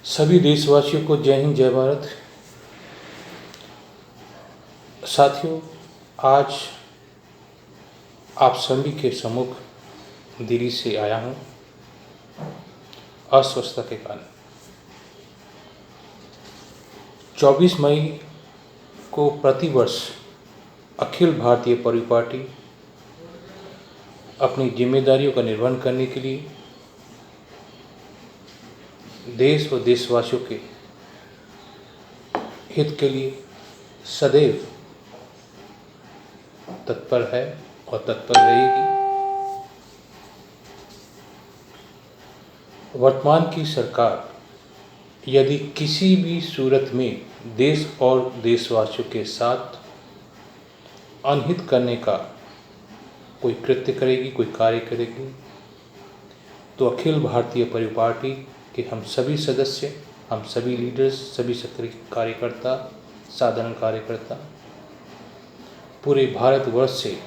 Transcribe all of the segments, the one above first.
सभी देशवासियों को जय हिंद, जय भारत। साथियों, आज आप सभी के सम्मुख दिल्ली से आया हूँ अस्वस्थता के कारण। 24 मई को प्रतिवर्ष अखिल भारतीय परिपाटी अपनी जिम्मेदारियों का निर्वहन करने के लिए देश व देशवासियों के हित के लिए सदैव तत्पर है और तत्पर रहेगी। वर्तमान की सरकार यदि किसी भी सूरत में देश और देशवासियों के साथ अनहित करने का कोई कृत्य करेगी, कोई कार्य करेगी, तो अखिल भारतीय परिपाटी के हम सभी सदस्य, हम सभी लीडर्स, सभी सक्रिय कार्यकर्ता, साधारण कार्यकर्ता पूरे भारतवर्ष से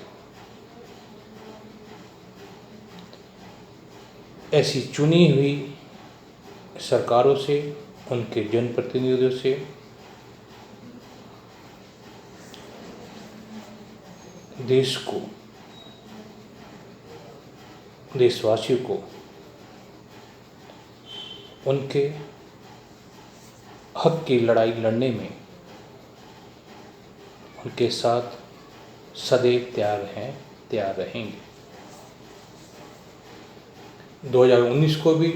ऐसी चुनी हुई सरकारों से, उनके जनप्रतिनिधियों से देश को, देशवासियों को उनके हक की लड़ाई लड़ने में उनके साथ सदैव तैयार हैं, तैयार रहेंगे। 2019 को भी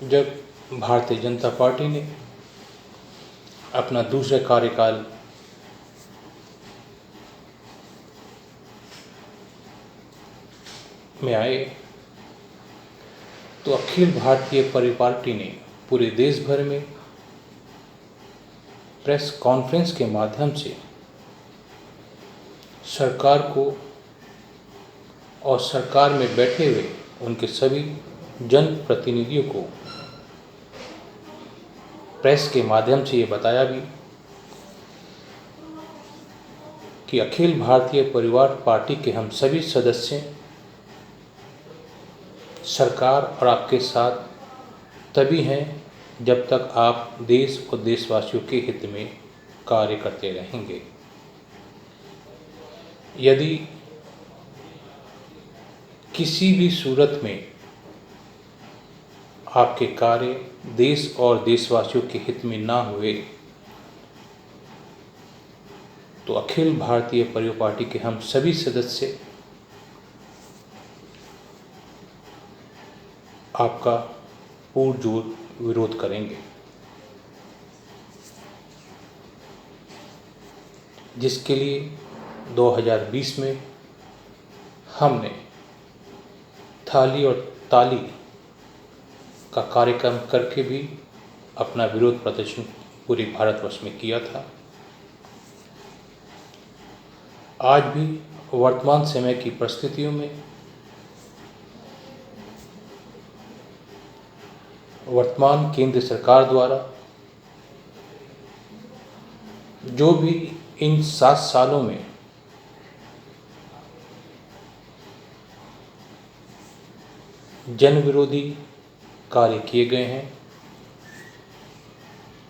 जब भारतीय जनता पार्टी ने अपना दूसरा कार्यकाल में आए तो अखिल भारतीय परिपाटी ने पूरे देश भर में प्रेस कॉन्फ्रेंस के माध्यम से सरकार को और सरकार में बैठे हुए उनके सभी जनप्रतिनिधियों को प्रेस के माध्यम से ये बताया भी कि अखिल भारतीय परिवार पार्टी के हम सभी सदस्य सरकार और आपके साथ तभी हैं जब तक आप देश और देशवासियों के हित में कार्य करते रहेंगे। यदि किसी भी सूरत में आपके कार्य देश और देशवासियों के हित में ना हुए तो अखिल भारतीय परिवार पार्टी के हम सभी सदस्य आपका पुरजोर विरोध करेंगे, जिसके लिए 2020 में हमने थाली और ताली का कार्यक्रम करके भी अपना विरोध प्रदर्शन पूरे भारतवर्ष में किया था। आज भी वर्तमान समय की परिस्थितियों में वर्तमान केंद्र सरकार द्वारा जो भी इन 7 सालों में जन विरोधी कार्य किए गए हैं,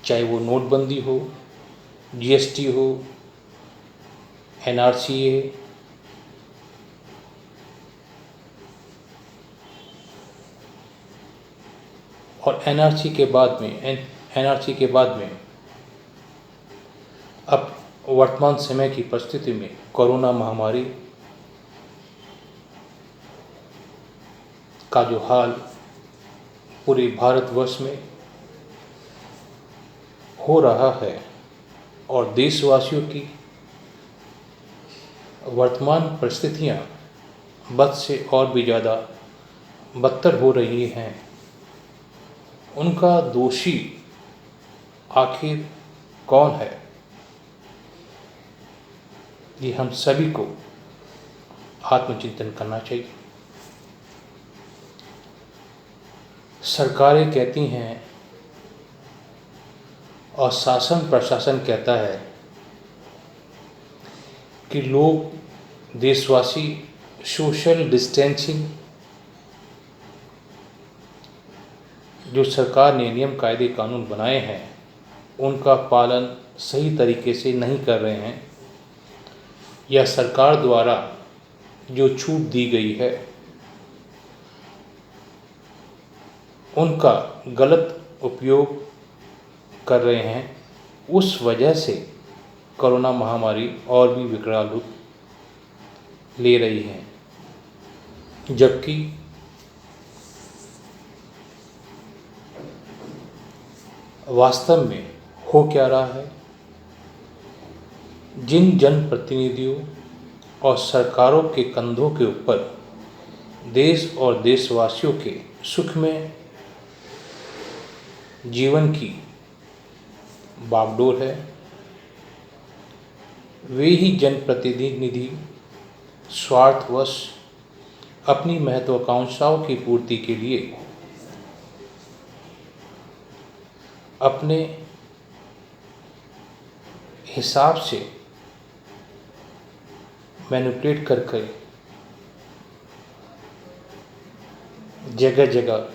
चाहे वो नोटबंदी हो, जीएसटी हो, एनआरसी है, और एनआरसी के बाद में अब वर्तमान समय की परिस्थिति में कोरोना महामारी का जो हाल पूरे भारतवर्ष में हो रहा है और देशवासियों की वर्तमान परिस्थितियां बद से और भी ज़्यादा बदतर हो रही हैं, उनका दोषी आखिर कौन है, ये हम सभी को आत्मचिंतन करना चाहिए। सरकारें कहती हैं और शासन प्रशासन कहता है कि लोग, देशवासी सोशल डिस्टेंसिंग जो सरकार ने नियम कायदे कानून बनाए हैं उनका पालन सही तरीके से नहीं कर रहे हैं, या सरकार द्वारा जो छूट दी गई है उनका गलत उपयोग कर रहे हैं, उस वजह से कोरोना महामारी और भी विकराल रूप ले रही है। जबकि वास्तव में हो क्या रहा है, जिन जनप्रतिनिधियों और सरकारों के कंधों के ऊपर देश और देशवासियों के सुखमय जीवन की बागडोर है, वे ही जनप्रतिनिधि स्वार्थवश अपनी महत्वाकांक्षाओं की पूर्ति के लिए अपने हिसाब से मैनिपुलेट करके जगह जगह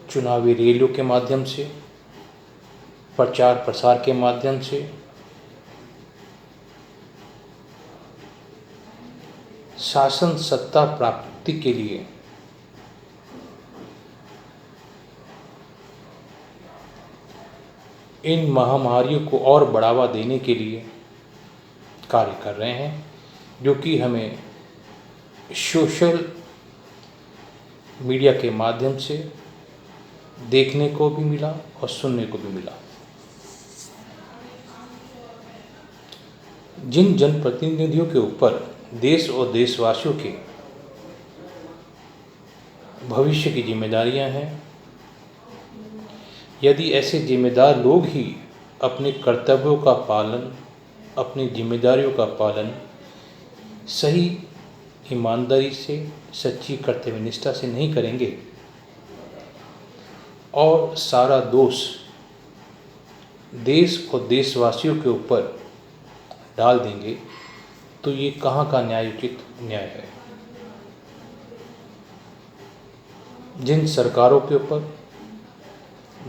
चुनावी रैलियों के माध्यम से, प्रचार प्रसार के माध्यम से शासन सत्ता प्राप्ति के लिए इन महामारियों को और बढ़ावा देने के लिए कार्य कर रहे हैं, जो कि हमें सोशल मीडिया के माध्यम से देखने को भी मिला और सुनने को भी मिला। जिन जनप्रतिनिधियों के ऊपर देश और देशवासियों के भविष्य की जिम्मेदारियां हैं, यदि ऐसे जिम्मेदार लोग ही अपने कर्तव्यों का पालन, अपनी जिम्मेदारियों का पालन सही ईमानदारी से, सच्ची कर्तव्यनिष्ठा से नहीं करेंगे और सारा दोष देश और देशवासियों के ऊपर डाल देंगे, तो ये कहाँ का न्यायोचित न्याय है। जिन सरकारों के ऊपर,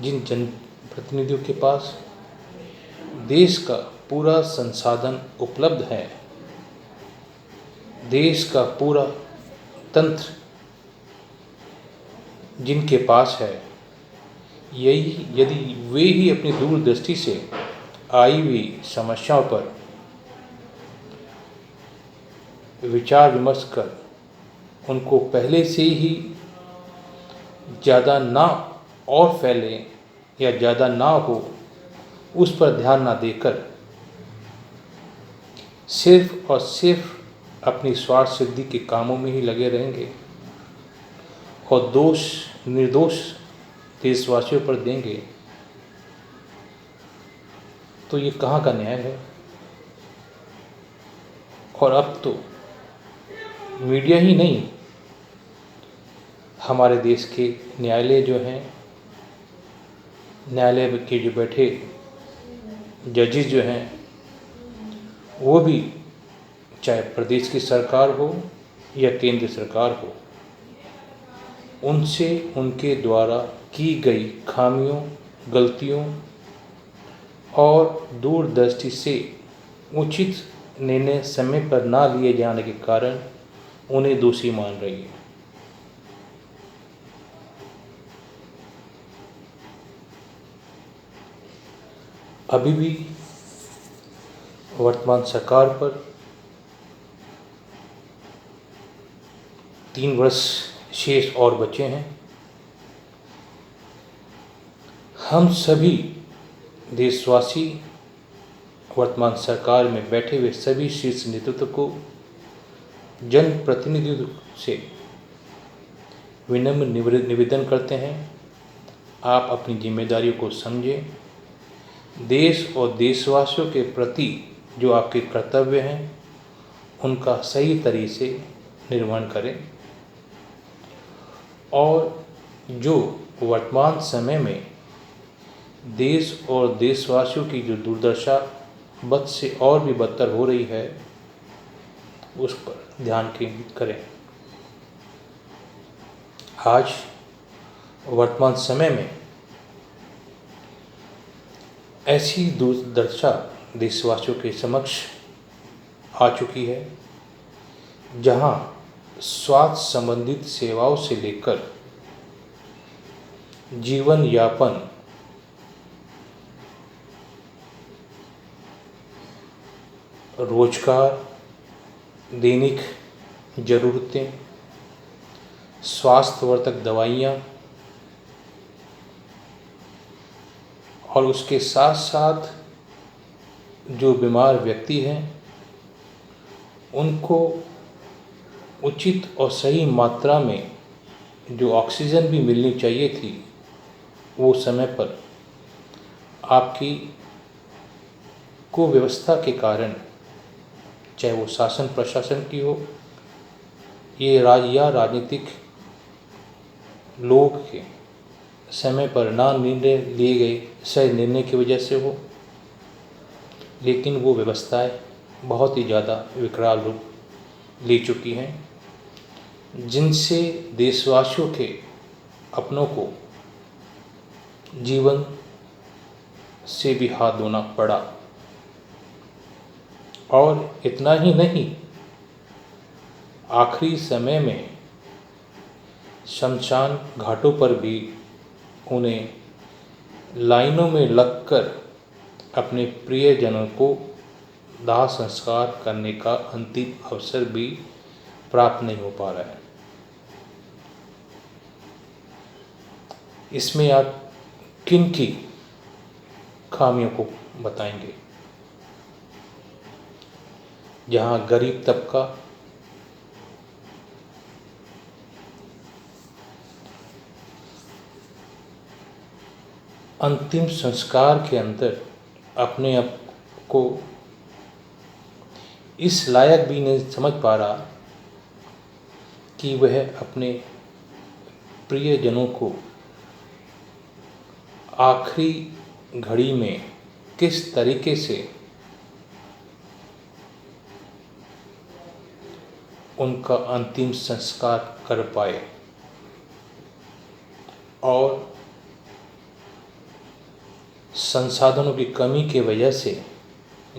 जिन जनप्रतिनिधियों के पास देश का पूरा संसाधन उपलब्ध है, देश का पूरा तंत्र जिनके पास है, यही यदि वे ही अपनी दूरदृष्टि से आई हुई समस्याओं पर विचार विमर्श कर उनको पहले से ही ज़्यादा ना और फैले या ज़्यादा ना हो, उस पर ध्यान ना देकर सिर्फ और सिर्फ अपनी स्वार्थ सिद्धि के कामों में ही लगे रहेंगे और दोष निर्दोष देशवासियों पर देंगे, तो ये कहाँ का न्याय है। और अब तो मीडिया ही नहीं, हमारे देश के न्यायालय जो हैं, न्यायालय के जो बैठे जजेस जो हैं, वो भी चाहे प्रदेश की सरकार हो या केंद्र सरकार हो, उनसे उनके द्वारा की गई खामियों, गलतियों और दूरदृष्टि से उचित निर्णय समय पर ना लिए जाने के कारण उन्हें दोषी मान रही है। अभी भी वर्तमान सरकार पर 3 वर्ष शेष और बचे हैं। हम सभी देशवासी वर्तमान सरकार में बैठे हुए सभी शीर्ष नेतृत्व को जनप्रतिनिधियों से विनम्र निवेदन करते हैं, आप अपनी जिम्मेदारियों को समझें, देश और देशवासियों के प्रति जो आपके कर्तव्य हैं उनका सही तरीके से निर्वहन करें और जो वर्तमान समय में देश और देशवासियों की जो दुर्दशा बद से और भी बदतर हो रही है, उस पर ध्यान केंद्रित करें। आज वर्तमान समय में ऐसी दुर्दशा देशवासियों के समक्ष आ चुकी है जहां स्वास्थ्य संबंधित सेवाओं से लेकर जीवन यापन, रोजगार, दैनिक ज़रूरतें, स्वास्थ्यवर्धक दवाइयाँ और उसके साथ साथ जो बीमार व्यक्ति हैं उनको उचित और सही मात्रा में जो ऑक्सीजन भी मिलनी चाहिए थी वो समय पर आपकी कुव्यवस्था के कारण, चाहे वो शासन प्रशासन की हो ये राजनीतिक लोग के समय पर ना निर्णय लिए गए सही निर्णय की वजह से हो, लेकिन वो व्यवस्थाएं बहुत ही ज़्यादा विकराल रूप ले चुकी हैं जिनसे देशवासियों के अपनों को जीवन से भी हाथ धोना पड़ा। और इतना ही नहीं, आखिरी समय में शमशान घाटों पर भी उन्हें लाइनों में लगकर अपने प्रियजनों को दाह संस्कार करने का अंतिम अवसर भी प्राप्त नहीं हो पा रहा है। इसमें आप किन की खामियों को बताएंगे? जहां गरीब तबका अंतिम संस्कार के अंदर अपने आप को इस लायक भी नहीं समझ पा रहा कि वह अपने प्रियजनों को आखिरी घड़ी में किस तरीके से उनका अंतिम संस्कार कर पाए। और संसाधनों की कमी की वजह से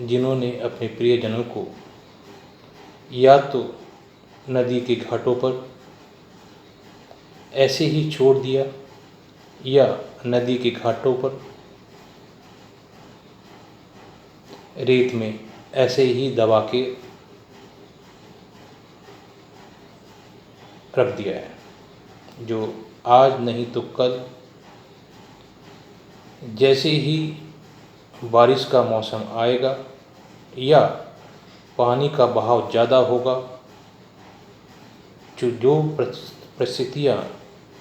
जिन्होंने अपने प्रियजनों को या तो नदी के घाटों पर ऐसे ही छोड़ दिया या नदी के घाटों पर रेत में ऐसे ही दबा के रख दिया है, जो आज नहीं तो कल जैसे ही बारिश का मौसम आएगा या पानी का बहाव ज़्यादा होगा, जो परिस्थितियाँ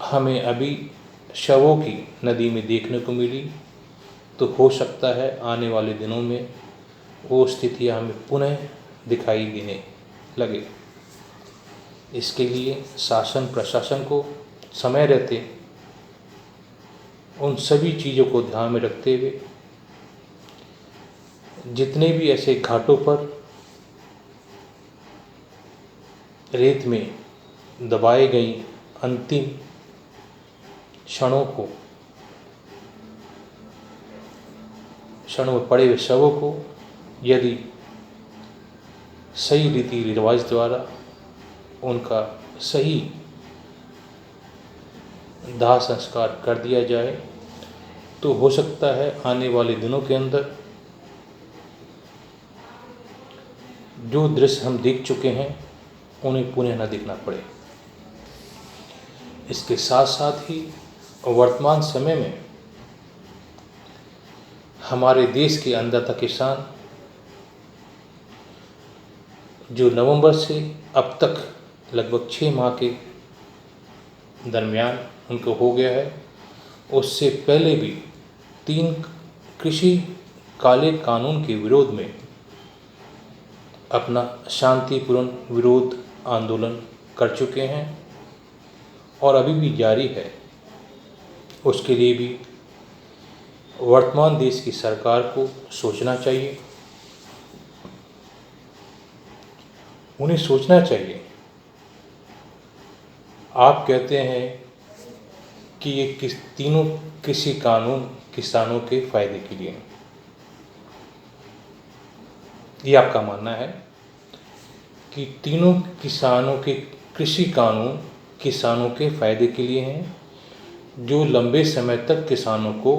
हमें अभी शवों की नदी में देखने को मिली, तो हो सकता है आने वाले दिनों में वो स्थितियाँ हमें पुनः दिखाई देने लगे। इसके लिए शासन प्रशासन को समय रहते उन सभी चीज़ों को ध्यान में रखते हुए जितने भी ऐसे घाटों पर रेत में दबाई गई अंतिम क्षणों में पड़े हुए शवों को यदि सही रीति रिवाज द्वारा उनका सही दाह संस्कार कर दिया जाए तो हो सकता है आने वाले दिनों के अंदर जो दृश्य हम देख चुके हैं उन्हें पुनः न देखना पड़े। इसके साथ साथ ही वर्तमान समय में हमारे देश के अन्नदाता किसान जो नवंबर से अब तक लगभग 6 माह के दरमियान उनको हो गया है, उससे पहले भी 3 कृषि काले कानून के विरोध में अपना शांतिपूर्ण विरोध आंदोलन कर चुके हैं और अभी भी जारी है। उसके लिए भी वर्तमान देश की सरकार को सोचना चाहिए। उन्हें सोचना चाहिए। आप कहते हैं कि ये तीनों कृषि कानून किसानों के फायदे के लिए हैं। ये आपका मानना है कि तीनों किसानों के कृषि कानून किसानों के फायदे के लिए हैं, जो लंबे समय तक किसानों को,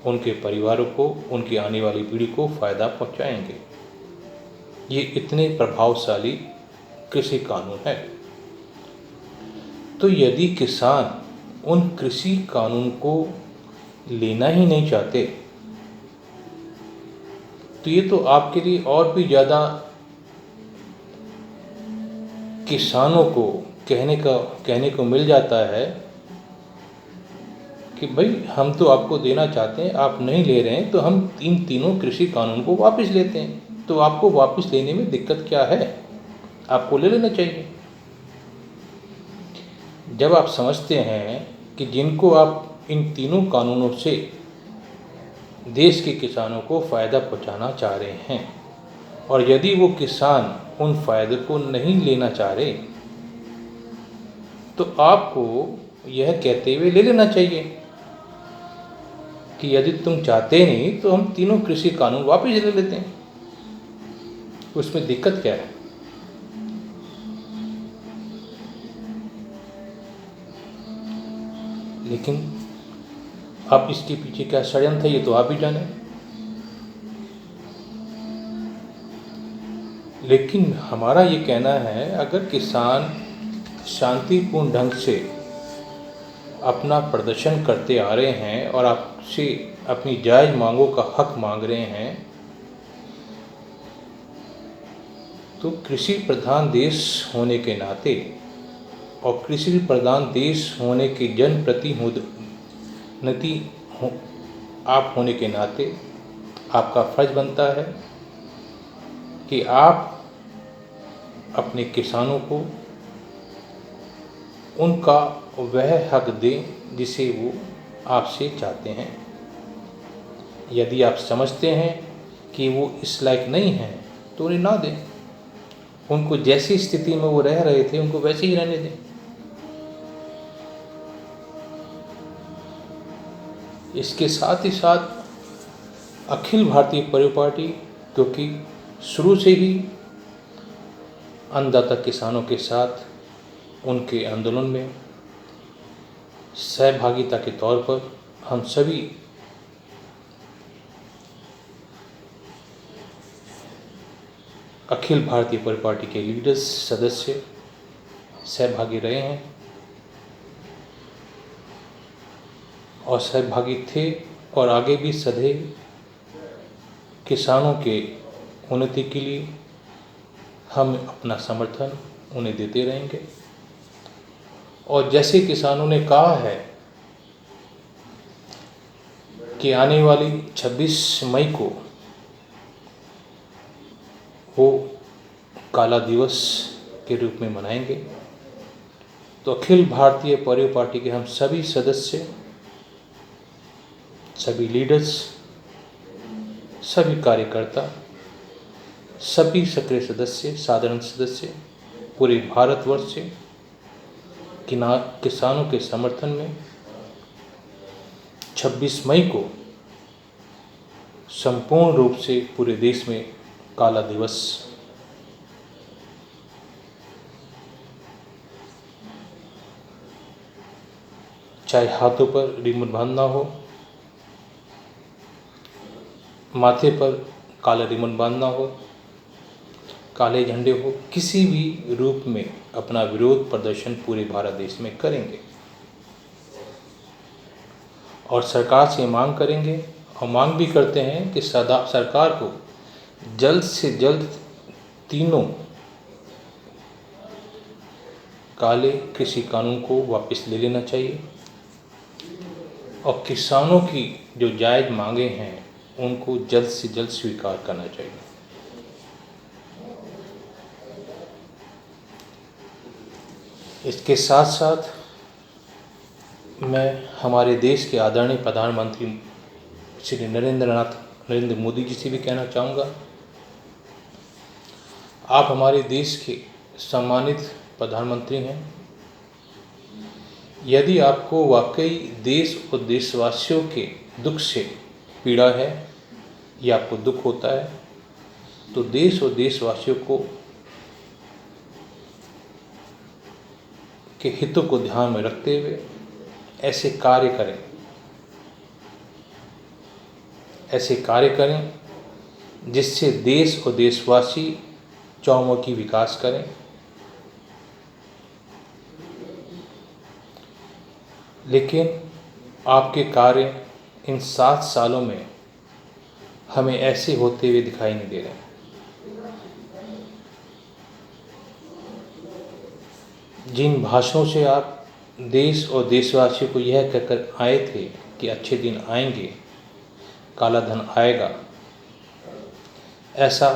उनके परिवारों को, उनकी आने वाली पीढ़ी को फायदा पहुंचाएंगे। ये इतने प्रभावशाली कृषि कानून है। तो यदि किसान उन कृषि कानून को लेना ही नहीं चाहते, तो ये तो आपके लिए और भी ज़्यादा किसानों को कहने को मिल जाता है कि भाई हम तो आपको देना चाहते हैं, आप नहीं ले रहे हैं, तो हम इन तीनों कृषि कानून को वापस लेते हैं। तो आपको वापस लेने में दिक्कत क्या है? आपको ले लेना चाहिए। जब आप समझते हैं कि जिनको आप इन तीनों कानूनों से देश के किसानों को फ़ायदा पहुंचाना चाह रहे हैं, और यदि वो किसान उन फ़ायदे को नहीं लेना चाह रहे, तो आपको यह कहते हुए ले लेना चाहिए कि यदि तुम चाहते नहीं तो हम तीनों कृषि कानून वापस ले लेते हैं। उसमें दिक्कत क्या है? लेकिन अब इसके पीछे क्या षड्यंत्र है, ये तो आप ही जाने। लेकिन हमारा ये कहना है, अगर किसान शांतिपूर्ण ढंग से अपना प्रदर्शन करते आ रहे हैं और आपसे अपनी जायज़ मांगों का हक मांग रहे हैं, तो कृषि प्रधान देश होने के नाते और कृषि प्रधान देश होने के जनप्रतिनिधि आप होने के नाते आपका फर्ज बनता है कि आप अपने किसानों को उनका वह हक दें जिसे वो आपसे चाहते हैं। यदि आप समझते हैं कि वो इस लायक नहीं हैं, तो उन्हें ना दें। उनको जैसी स्थिति में वो रह रहे थे, उनको वैसे ही रहने दें। इसके साथ ही साथ अखिल भारतीय परिवर्तन पार्टी, क्योंकि शुरू से ही अन्नदाता किसानों के साथ उनके आंदोलन में सहभागिता के तौर पर हम सभी अखिल भारतीय परिवर्तन पार्टी के लीडर्स, सदस्य सहभागी रहे हैं और सहभागी थे, और आगे भी सदैव किसानों के उन्नति के लिए हम अपना समर्थन उन्हें देते रहेंगे। और जैसे किसानों ने कहा है कि आने वाली 26 मई को वो काला दिवस के रूप में मनाएंगे, तो अखिल भारतीय परिवर्तन पार्टी के हम सभी सदस्य, सभी लीडर्स, सभी कार्यकर्ता, सभी सक्रिय सदस्य, साधारण सदस्य पूरे भारतवर्ष से किसानों के समर्थन में 26 मई को संपूर्ण रूप से पूरे देश में काला दिवस चाहे हाथों पर रिबन बांधना हो, माथे पर काला रिबन बांधना हो, काले झंडे हो, किसी भी रूप में अपना विरोध प्रदर्शन पूरे भारत देश में करेंगे और सरकार से मांग करेंगे, और मांग भी करते हैं कि सरकार को जल्द से जल्द तीनों काले कृषि कानून को वापस ले लेना चाहिए और किसानों की जो जायज़ मांगे हैं उनको जल्द से जल्द स्वीकार करना चाहिए। इसके साथ साथ मैं हमारे देश के आदरणीय प्रधानमंत्री श्री नरेंद्र मोदी जी से भी कहना चाहूँगा, आप हमारे देश के सम्मानित प्रधानमंत्री हैं। यदि आपको वाकई देश और देशवासियों के दुख से पीड़ा है या आपको दुख होता है, तो देश और देशवासियों को के हितों को ध्यान में रखते हुए ऐसे कार्य करें, ऐसे कार्य करें जिससे देश और देशवासी चौमुखी विकास करें। लेकिन आपके कार्य इन 7 सालों में हमें ऐसे होते हुए दिखाई नहीं दे रहे। जिन भाषणों से आप देश और देशवासियों को यह कहकर आए थे कि अच्छे दिन आएंगे, काला धन आएगा, ऐसा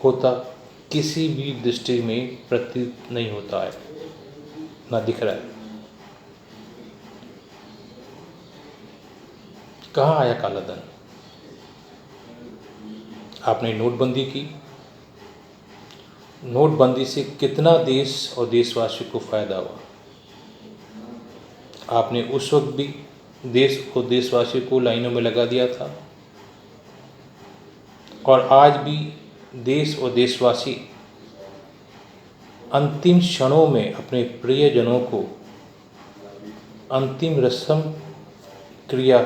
होता किसी भी दृष्टि में प्रतीत नहीं होता है, ना दिख रहा है। कहाँ आया काला धन? आपने नोटबंदी की। नोटबंदी से कितना देश और देशवासियों को फायदा हुआ? आपने उस वक्त भी देश और देशवासियों को लाइनों में लगा दिया था, और आज भी देश और देशवासी अंतिम क्षणों में अपने प्रियजनों को अंतिम रस्म क्रिया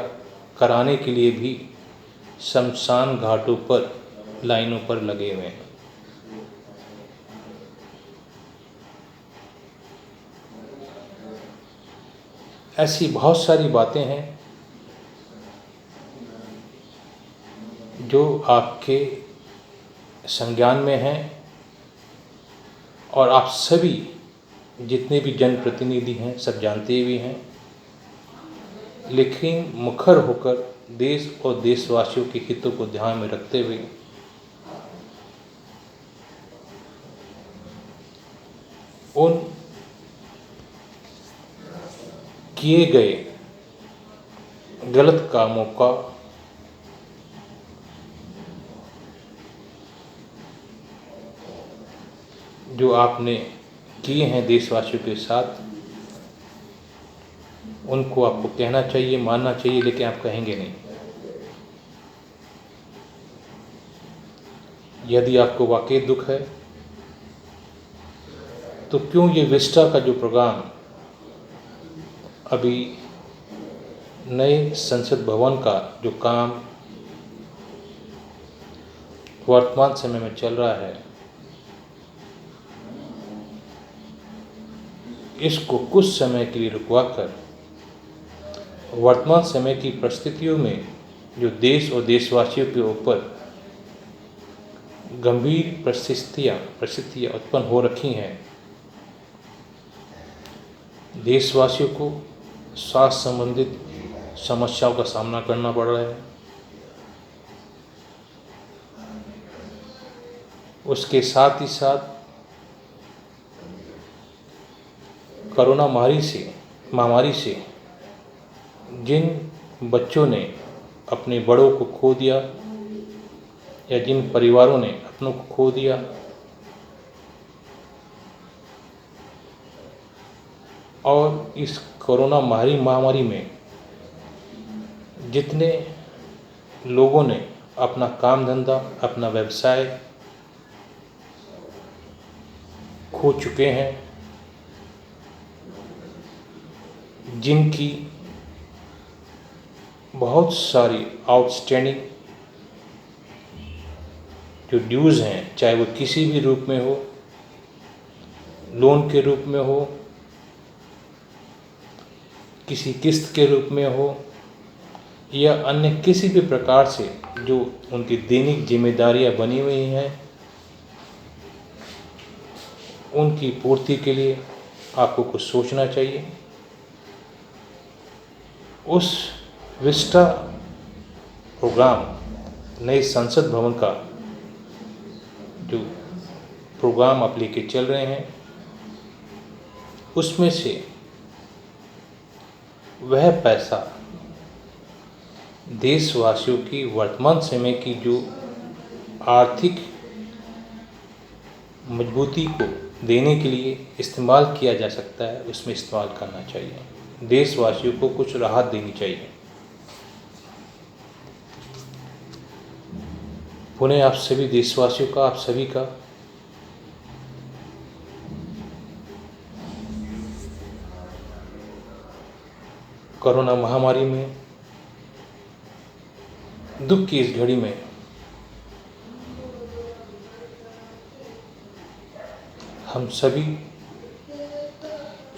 कराने के लिए भी शमशान घाटों पर लाइनों पर लगे हुए हैं। ऐसी बहुत सारी बातें हैं जो आपके संज्ञान में हैं, और आप सभी जितने भी जनप्रतिनिधि हैं सब जानते भी हैं। लेकिन मुखर होकर देश और देशवासियों के हितों को ध्यान में रखते हुए उन किए गए गलत कामों का जो आपने किए हैं देशवासियों के साथ, उनको आपको कहना चाहिए, मानना चाहिए, लेकिन आप कहेंगे नहीं। यदि आपको वाकई दुख है तो क्यों ये विस्टा का जो प्रोग्राम अभी नए संसद भवन का जो काम वर्तमान समय में चल रहा है, इसको कुछ समय के लिए रुकवा कर वर्तमान समय की परिस्थितियों में जो देश और देशवासियों के ऊपर गंभीर परिस्थितियाँ उत्पन्न हो रखी हैं, देशवासियों को स्वास्थ्य संबंधित समस्याओं का सामना करना पड़ रहा है, उसके साथ ही साथ कोरोना महामारी से जिन बच्चों ने अपने बड़ों को खो दिया या जिन परिवारों ने अपनों को खो दिया, और इस कोरोना महामारी में जितने लोगों ने अपना काम धंधा, अपना व्यवसाय खो चुके हैं, जिनकी बहुत सारी आउटस्टैंडिंग जो ड्यूज़ हैं, चाहे वो किसी भी रूप में हो, लोन के रूप में हो, किसी किस्त के रूप में हो, या अन्य किसी भी प्रकार से जो उनकी दैनिक जिम्मेदारियां बनी हुई हैं, उनकी पूर्ति के लिए आपको कुछ सोचना चाहिए। उस विस्टा प्रोग्राम, नए संसद भवन का जो प्रोग्राम आप लेके चल रहे हैं, उसमें से वह पैसा देशवासियों की वर्तमान समय की जो आर्थिक मजबूती को देने के लिए इस्तेमाल किया जा सकता है, उसमें इस्तेमाल करना चाहिए। देशवासियों को कुछ राहत देनी चाहिए। पुनः आप सभी देशवासियों का, आप सभी का कोरोना महामारी में, दुख की इस घड़ी में हम सभी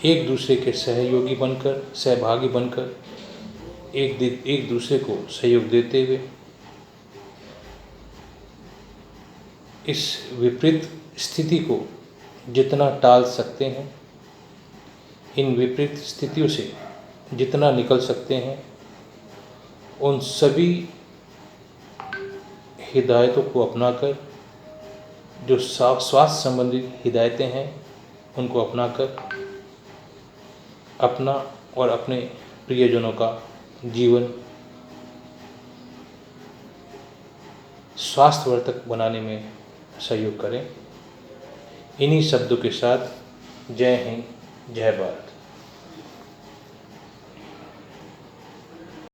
एक दूसरे के सहयोगी बनकर, सहभागी बनकर एक दूसरे को सहयोग देते हुए इस विपरीत स्थिति को जितना टाल सकते हैं, इन विपरीत स्थितियों से जितना निकल सकते हैं, उन सभी हिदायतों को अपनाकर, जो स्वास्थ्य संबंधी हिदायतें हैं उनको अपनाकर अपना और अपने प्रियजनों का जीवन स्वास्थ्यवर्धक बनाने में सहयोग करें। इन्हीं शब्दों के साथ जय हिंद, जय भारत।